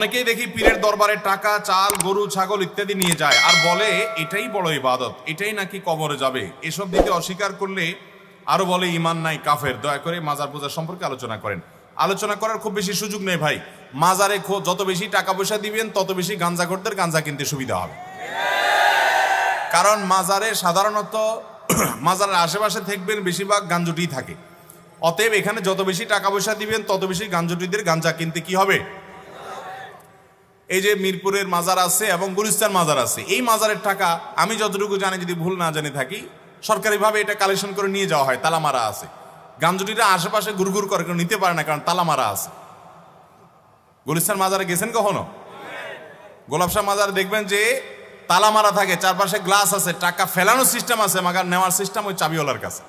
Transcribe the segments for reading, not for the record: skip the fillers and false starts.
অনেকেই দেখি পীরের দরবারে টাকা, চাল, গরু, ছাগল ইত্যাদি নিয়ে যায় আর বলে এটাই বড় ইবাদত, এটাই নাকি কবরে যাবে। এসব দিতে অস্বীকার করলে আরো বলে ইমান নাই, কাফের। দয়া করে মাজার পূজা সম্পর্কে আলোচনা করেন। আলোচনা করার খুব বেশি সুযোগ নেই ভাই। মাজারে যত বেশি টাকা পয়সা দিবেন তত বেশি গাঁজাখোরদের গাঁজা কিনতে সুবিধা হবে। কারণ মাজারে সাধারণত মাজারের আশেপাশে থাকবেন বেশিরভাগ গাঞ্জুটি থাকে। অতএব এখানে যত বেশি টাকা পয়সা দিবেন তত বেশি গাঞ্জুটিদের গাঁজা কিনতে কি হবে। এই যে মিরপুরের মাজার আছে এবং গুলিস্তান মাজার আছে, এই মাজারের টাকা আমি যতটুকু জানি, যদি ভুল না জানি থাকি, সরকারিভাবে এটা কালেকশন করে নিয়ে যাওয়া হয়। তালা মারা আছে, গাঞ্জুটিরা আশেপাশে গুড়গুড় করে কেউ নিতে পারে না, কারণ তালা মারা আছে। গুলিস্তান মাজারে গেছেন কখনো? গোলাপশাহ মাজারে দেখবেন যে তালা মারা থাকে, চারপাশে গ্লাস আছে, টাকা ফেলানোর সিস্টেম আছে, মাগার নেওয়ার সিস্টেম ওই চাবিওয়ালার কাছে।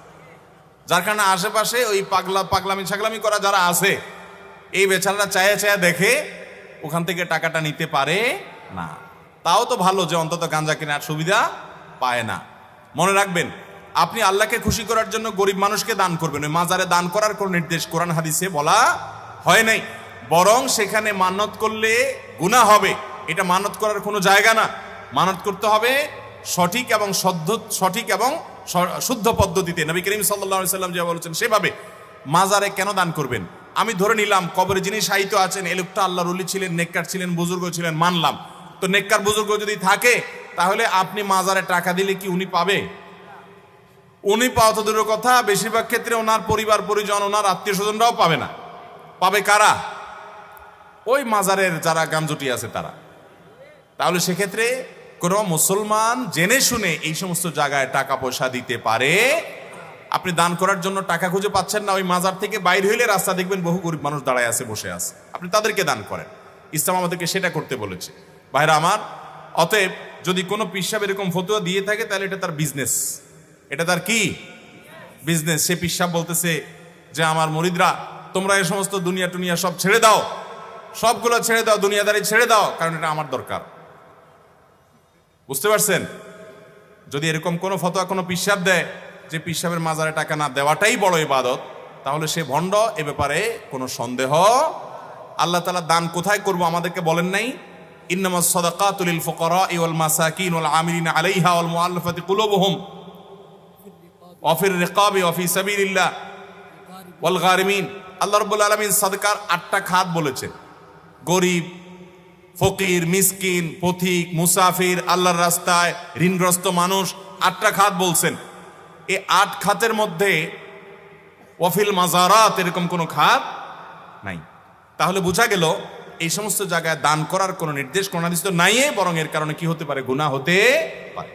যার কারণে আশেপাশে ওই পাগলামি ছাগলামি করা যারা আছে, এই বেচারারা চায়া চায়া দেখে ওখান থেকে টাকাটা নিতে পারে না। তাও তো ভালো যে অন্তত গাঁজা কেনার সুবিধা পায় না। মনে রাখবেন, আপনি আল্লাহকে খুশি করার জন্য গরিব মানুষকে দান করবেন। ওই মাজারে দান করার কোন নির্দেশ কোরআন হাদিসে বলা হয় নাই। বরং সেখানে মানত করলে গুনাহ হবে, এটা মানত করার কোনো জায়গা না। মানত করতে হবে সঠিক এবং শুদ্ধ পদ্ধতিতে। নবী করিম সাল্লাল্লাহু আলাইহি সাল্লাম যে বলেছেন সেভাবে। মাজারে কেন দান করবেন? আমি ধরে নিলাম কবরে যিনি শায়িত আছেন এই লোকটা আল্লাহর ওলি ছিলেন, নেককার ছিলেন, বুজুর্গ ছিলেন, মানলাম। তো নেককার বুজুর্গ যদি থাকে, তাহলে আপনি মাজারে টাকা দিলে কি উনি পাবে? উনি পাওয়া তো দূরের কথা, বেশিরভাগ ক্ষেত্রে ওনার পরিবার পরিজন, ওনার আত্মীয় স্বজনরাও পাবে না। পাবে কারা? ওই মাজারের যারা গাঞ্জুটি আছে তারা। তাহলে সেক্ষেত্রে কোনো মুসলমান জেনে শুনে এই সমস্ত জায়গায় টাকা পয়সা দিতে পারে। আপনি দান করার জন্য টাকা খুঁজে পাচ্ছেন না, ওই মাজার থেকে বাইরে হইলে রাস্তা দেখবেন বহু গরিব মানুষ দাঁড়ায় আছে, বসে আছে, আপনি তাদেরকে দান করেন। ইসলাম আমাদেরকে সেটা করতে বলেছে। ভাইরা আমার, অতএব যদি কোনো পীর সাহেব এরকম ফতোয়া দিয়ে থাকে, তাহলে এটা তার বিজনেস। এটা তার কি বিজনেস? সে পীর সাহেব বলতেছে যে আমার মুরিদরা, তোমরা এই সমস্ত দুনিয়া টুনিয়া সব ছেড়ে দাও, সবগুলো ছেড়ে দাও, দুনিয়াদারি ছেড়ে দাও, কারণ এটা আমার দরকার। বুঝতে পারছেন? যদি এরকম কোনো ফতোয়া কোনো পীর সাহেব দেয় যে পীর সাহেবের মাজারে টাকা না দেওয়াটাই বড় ইবাদত, তাহলে সে ভণ্ড, এ ব্যাপারে কোনো সন্দেহ। আল্লাহ তাআলা দান কোথায় করব আমাদেরকে বলেন নাই? ইন্নামাস সাদাকাতু লিল ফুকারা'i ওয়াল মাসাকিন ওয়াল আমিলিনা আলাইহা ওয়াল মুআল্লাফাতি কুলুবুহুম ওয়া ফির রিকাবি ওয়া ফি সাবিলিল্লাহ ওয়াল গারিমিন। আল্লাহ রাব্বুল আলামিন সাদকার 8টা খাত বলেছেন। গরিব, ফকির, মিসকিন, পথিক, মুসাফির, আল্লাহর রাস্তায় ঋণগ্রস্ত মানুষ, 8টা খাত বলছেন। এই 8 খাতের মধ্যে ওয়াফিল মাজারাত এরকম কোনো খাত নাই। তাহলে বোঝা গেল এই সমস্ত জায়গায় দান করার কোনো নির্দেশ কোন হাদিসে নাই, বরং এর কারণে কি হতে পারে? গুনাহ হতে পারে।